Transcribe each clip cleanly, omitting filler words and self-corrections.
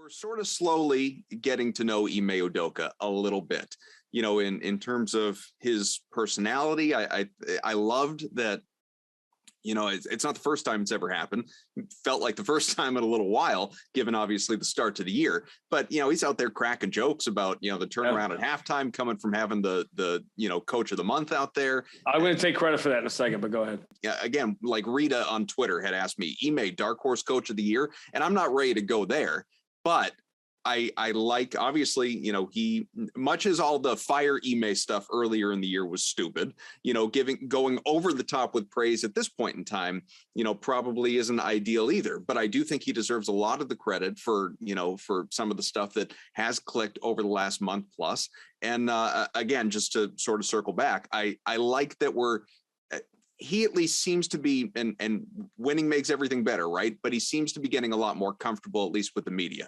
We're sort of slowly getting to know Ime Udoka a little bit, in terms of his personality. I loved that, it's not the first time it's ever happened. It felt like the first time in a little while, given obviously the start to the year. But, he's out there cracking jokes about, the turnaround at halftime coming from having the coach of the month out there. I'm going to take credit for that in a second, but go ahead. Yeah, again, like Rita on Twitter had asked me, Ime, dark horse coach of the year. And I'm not ready to go there. But I like, obviously, he, much as all the fire Ime stuff earlier in the year was stupid, going over the top with praise at this point in time, probably isn't ideal either. But I do think he deserves a lot of the credit for some of the stuff that has clicked over the last month plus. And again, just to sort of circle back, I like that he at least seems to be, and winning makes everything better, right? But he seems to be getting a lot more comfortable, at least with the media.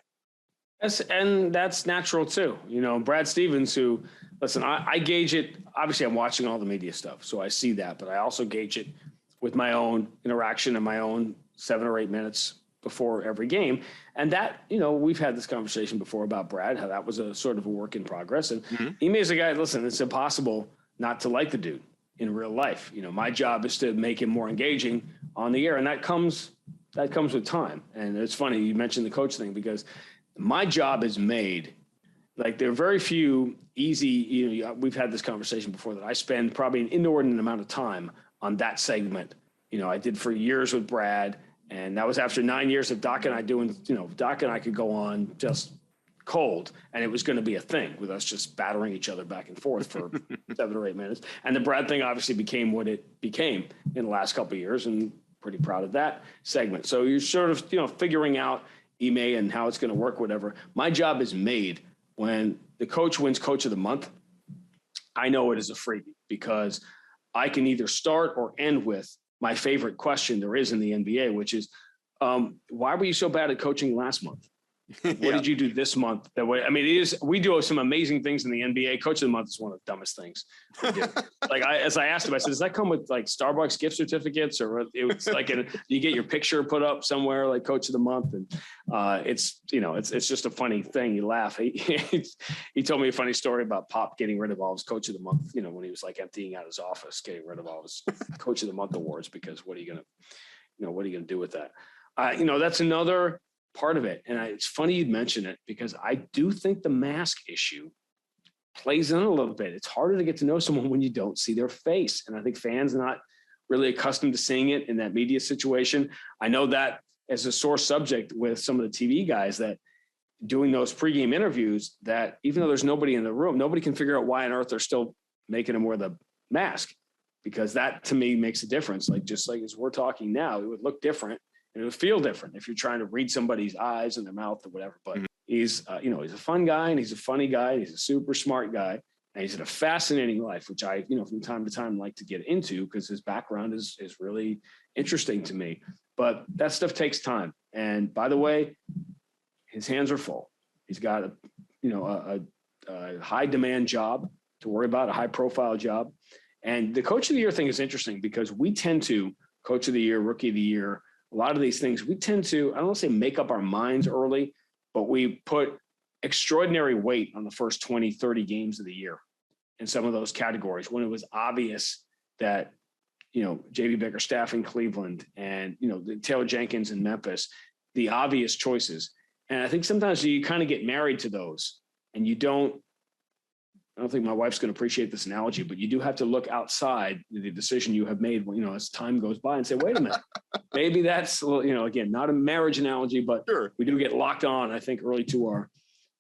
Yes, and that's natural too. Brad Stevens, who, listen, I gauge it. Obviously, I'm watching all the media stuff, so I see that. But I also gauge it with my own interaction and my own 7 or 8 minutes before every game. And that, we've had this conversation before about Brad, how that was a sort of a work in progress. And Ime is a guy, listen, it's impossible not to like the dude in real life. My job is to make him more engaging on the air. And that comes with time. And it's funny, you mentioned the coach thing, because my job is made, like, there are very few easy, we've had this conversation before, that I spend probably an inordinate amount of time on that segment. I did for years with Brad, and that was after 9 years of Doc and I doing, Doc and I could go on just cold, and it was going to be a thing with us just battering each other back and forth for 7 or 8 minutes. And the Brad thing obviously became what it became in the last couple of years, and pretty proud of that segment. So you're sort of, figuring out Ime and how it's going to work, whatever. My job is made when the coach wins Coach of the Month. I know it is a freebie, because I can either start or end with my favorite question there is in the NBA, which is, why were you so bad at coaching last month? What did you do this month? That way, I mean, we do some amazing things in the NBA. Coach of the Month is one of the dumbest things we do. As I asked him, I said, does that come with like Starbucks gift certificates, or it's like you get your picture put up somewhere like Coach of the Month? And it's just a funny thing. You laugh. He told me a funny story about Pop getting rid of all his Coach of the Month, when he was like emptying out his office, getting rid of all his Coach of the Month awards, because what are you going to do with that? That's another part of it. And it's funny you'd mention it, because I do think the mask issue plays in a little bit. It's harder to get to know someone when you don't see their face. And I think fans are not really accustomed to seeing it in that media situation. I know that as a sore subject with some of the TV guys, that doing those pregame interviews, that even though there's nobody in the room, nobody can figure out why on earth they're still making them wear the mask, because that to me makes a difference. Just like as we're talking now, it would look different. And it would feel different if you're trying to read somebody's eyes and their mouth or whatever. But he's a fun guy, and he's a funny guy. And he's a super smart guy, and he's had a fascinating life, which I, from time to time like to get into, because his background is really interesting to me. But that stuff takes time. And by the way, his hands are full. He's got a high demand job to worry about, a high profile job. And the Coach of the Year thing is interesting, because we tend to, Coach of the Year, Rookie of the Year, a lot of these things, we tend to, I don't want to say make up our minds early, but we put extraordinary weight on the first 20, 30 games of the year in some of those categories, when it was obvious that, J.B. Bickerstaff in Cleveland and, Taylor Jenkins in Memphis, the obvious choices. And I think sometimes you kind of get married to those, and I don't think my wife's going to appreciate this analogy, but you do have to look outside the decision you have made, as time goes by, and say, wait a minute, maybe that's, again, not a marriage analogy, but sure, we do get locked on, I think, early to our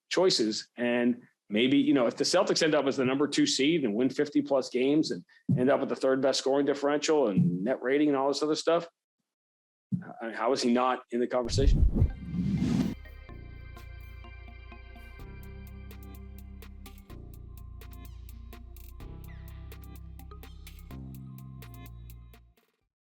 choices. And maybe, if the Celtics end up as the number 2 seed and win 50 plus games and end up with the 3rd best scoring differential and net rating and all this other stuff, how is he not in the conversation?